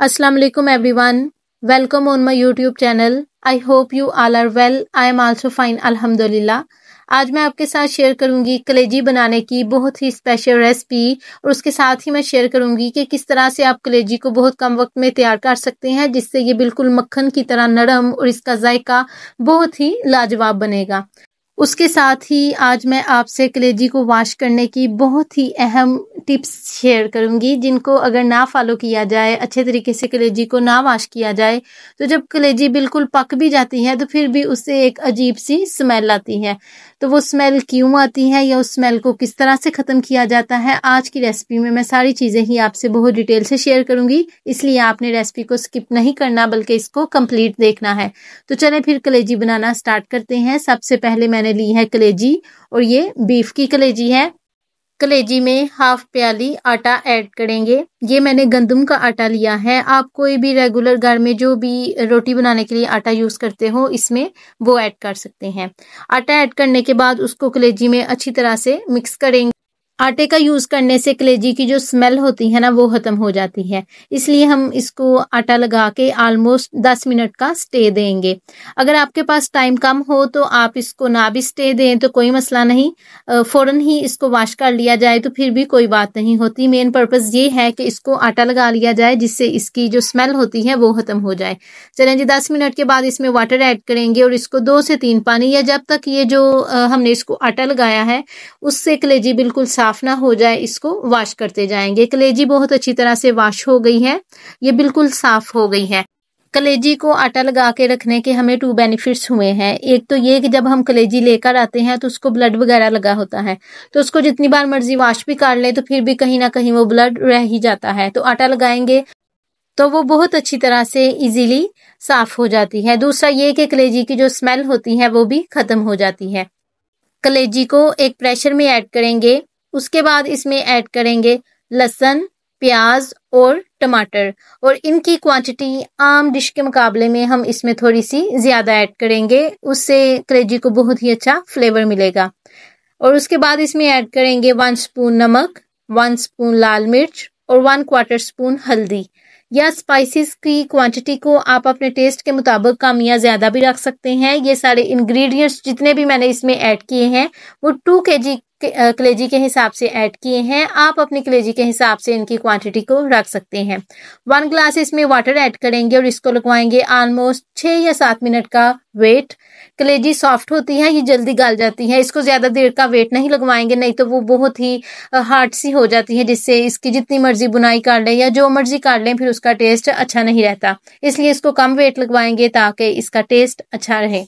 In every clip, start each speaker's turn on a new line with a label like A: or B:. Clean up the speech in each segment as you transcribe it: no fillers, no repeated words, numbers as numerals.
A: Assalamu alaikum everyone. Welcome on my YouTube channel. I hope you all are well. I am also fine alhamdulillah. आज मैं आपके साथ share करूंगी कलेजी बनाने की बहुत ही स्पेशल रेसिपी और उसके साथ ही मैं शेयर करूंगी कि किस तरह से आप कलेजी को बहुत कम वक्त में तैयार कर सकते हैं जिससे ये बिल्कुल मक्खन की तरह नरम और इसका जायका बहुत ही लाजवाब बनेगा। उसके साथ ही आज मैं आपसे कलेजी को वॉश करने की बहुत ही अहम टिप्स शेयर करूंगी जिनको अगर ना फॉलो किया जाए, अच्छे तरीके से कलेजी को ना वॉश किया जाए तो जब कलेजी बिल्कुल पक भी जाती है तो फिर भी उससे एक अजीब सी स्मेल आती है। तो वो स्मेल क्यों आती है या उस स्मेल को किस तरह से ख़त्म किया जाता है, आज की रेसिपी में मैं सारी चीज़ें ही आपसे बहुत डिटेल से शेयर करूंगी, इसलिए आपने रेसिपी को स्किप नहीं करना बल्कि इसको कंप्लीट देखना है। तो चलें फिर कलेजी बनाना स्टार्ट करते हैं। सबसे पहले मैंने ली है कलेजी और ये बीफ की कलेजी है। कलेजी में हाफ प्याली आटा ऐड करेंगे। ये मैंने गंदम का आटा लिया है। आप कोई भी रेगुलर घर में जो भी रोटी बनाने के लिए आटा यूज़ करते हो इसमें वो ऐड कर सकते हैं। आटा ऐड करने के बाद उसको कलेजी में अच्छी तरह से मिक्स करेंगे। आटे का यूज़ करने से कलेजी की जो स्मेल होती है ना वो ख़त्म हो जाती है, इसलिए हम इसको आटा लगा के ऑलमोस्ट 10 मिनट का स्टे देंगे। अगर आपके पास टाइम कम हो तो आप इसको ना भी स्टे दें तो कोई मसला नहीं, फ़ौरन ही इसको वॉश कर लिया जाए तो फिर भी कोई बात नहीं होती। मेन पर्पज़ ये है कि इसको आटा लगा लिया जाए जिससे इसकी जो स्मेल होती है वो ख़त्म हो जाए। चलें जी, 10 मिनट के बाद इसमें वाटर ऐड करेंगे और इसको 2 से 3 पानी या जब तक ये जो हमने इसको आटा लगाया है उससे कलेजी बिल्कुल साफ ना हो जाए इसको वॉश करते जाएंगे। कलेजी बहुत अच्छी तरह से वॉश हो गई है, ये बिल्कुल साफ हो गई है। कलेजी को आटा लगा के रखने के हमें 2 बेनिफिट्स हुए हैं। एक तो ये कि जब हम कलेजी लेकर आते हैं तो उसको ब्लड वगैरह लगा होता है, तो उसको जितनी बार मर्जी वॉश भी कर ले तो फिर भी कहीं ना कहीं वो ब्लड रह ही जाता है। तो आटा लगाएंगे तो वो बहुत अच्छी तरह से इजीली साफ हो जाती है। दूसरा ये कि कलेजी की जो स्मेल होती है वो भी खत्म हो जाती है। कलेजी को एक प्रेशर में ऐड करेंगे, उसके बाद इसमें ऐड करेंगे लहसुन, प्याज और टमाटर और इनकी क्वांटिटी आम डिश के मुकाबले में हम इसमें थोड़ी सी ज़्यादा ऐड करेंगे, उससे कलेजी को बहुत ही अच्छा फ्लेवर मिलेगा। और उसके बाद इसमें ऐड करेंगे 1 स्पून नमक, 1 स्पून लाल मिर्च और 1/4 स्पून हल्दी। या स्पाइसेस की क्वांटिटी को आप अपने टेस्ट के मुताबिक कम या ज़्यादा भी रख सकते हैं। ये सारे इंग्रेडिएंट्स जितने भी मैंने इसमें ऐड किए हैं वो 2 kg कलेजी के हिसाब से ऐड किए हैं। आप अपनी कलेजी के हिसाब से इनकी क्वांटिटी को रख सकते हैं। 1 ग्लास इसमें वाटर ऐड करेंगे और इसको लगवाएंगे ऑलमोस्ट 6 या 7 मिनट का वेट। कलेजी सॉफ्ट होती है, ये जल्दी गल जाती है, इसको ज़्यादा देर का वेट नहीं लगवाएंगे, नहीं तो वो बहुत ही हार्ड सी हो जाती है जिससे इसकी जितनी मर्जी बुनाई कर लें या जो मर्जी कर लें फिर उसका टेस्ट अच्छा नहीं रहता। इसलिए इसको कम वेट लगवाएंगे ताकि इसका टेस्ट अच्छा रहे।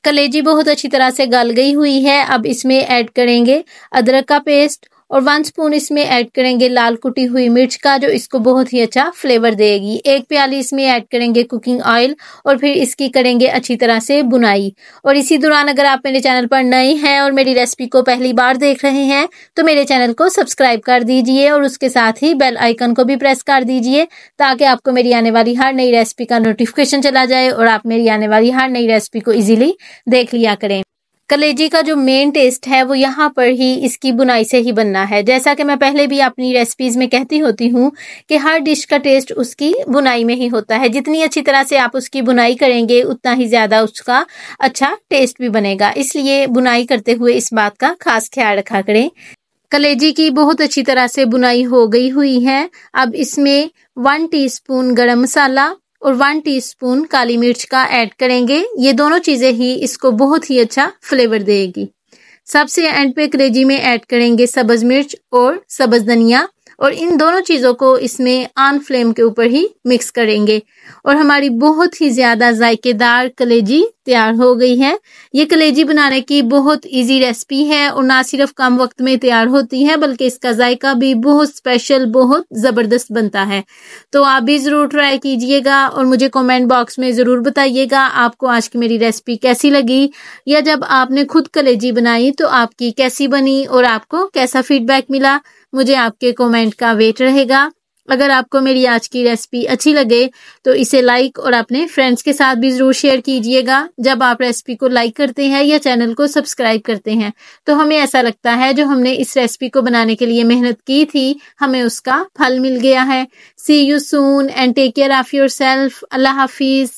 A: कलेजी बहुत अच्छी तरह से गल गई हुई है। अब इसमें ऐड करेंगे अदरक का पेस्ट और 1 स्पून इसमें ऐड करेंगे लाल कुटी हुई मिर्च का, जो इसको बहुत ही अच्छा फ्लेवर देगी। 1 प्याली इसमें ऐड करेंगे कुकिंग ऑयल और फिर इसकी करेंगे अच्छी तरह से बुनाई। और इसी दौरान अगर आप मेरे चैनल पर नए हैं और मेरी रेसिपी को पहली बार देख रहे हैं तो मेरे चैनल को सब्सक्राइब कर दीजिए और उसके साथ ही बेल आइकन को भी प्रेस कर दीजिए ताकि आपको मेरी आने वाली हर नई रेसिपी का नोटिफिकेशन चला जाए और आप मेरी आने वाली हर नई रेसिपी को ईजिली देख लिया करें। कलेजी का जो मेन टेस्ट है वो यहाँ पर ही इसकी बुनाई से ही बनना है। जैसा कि मैं पहले भी अपनी रेसिपीज़ में कहती होती हूँ कि हर डिश का टेस्ट उसकी बुनाई में ही होता है। जितनी अच्छी तरह से आप उसकी बुनाई करेंगे उतना ही ज़्यादा उसका अच्छा टेस्ट भी बनेगा, इसलिए बुनाई करते हुए इस बात का खास ख्याल रखा करें। कलेजी की बहुत अच्छी तरह से बुनाई हो गई हुई है। अब इसमें 1 टीस्पून गरम मसाला और 1 टीस्पून काली मिर्च का ऐड करेंगे। ये दोनों चीज़ें ही इसको बहुत ही अच्छा फ्लेवर देगी। सबसे एंड पे कलेजी में ऐड करेंगे सब्ज़ मिर्च और सब्ज़ धनिया और इन दोनों चीज़ों को इसमें ऑन फ्लेम के ऊपर ही मिक्स करेंगे और हमारी बहुत ही ज़्यादा जायकेदार कलेजी तैयार हो गई है। ये कलेजी बनाने की बहुत इजी रेसिपी है और ना सिर्फ कम वक्त में तैयार होती है बल्कि इसका जायका भी बहुत स्पेशल, बहुत ज़बरदस्त बनता है। तो आप भी ज़रूर ट्राई कीजिएगा और मुझे कमेंट बॉक्स में ज़रूर बताइएगा आपको आज की मेरी रेसिपी कैसी लगी या जब आपने खुद कलेजी बनाई तो आपकी कैसी बनी और आपको कैसा फीडबैक मिला। मुझे आपके कमेंट का वेट रहेगा। अगर आपको मेरी आज की रेसिपी अच्छी लगे तो इसे लाइक और अपने फ्रेंड्स के साथ भी ज़रूर शेयर कीजिएगा। जब आप रेसिपी को लाइक करते हैं या चैनल को सब्सक्राइब करते हैं तो हमें ऐसा लगता है जो हमने इस रेसिपी को बनाने के लिए मेहनत की थी हमें उसका फल मिल गया है। See you soon and take care of yourself. अल्लाह हाफिज़।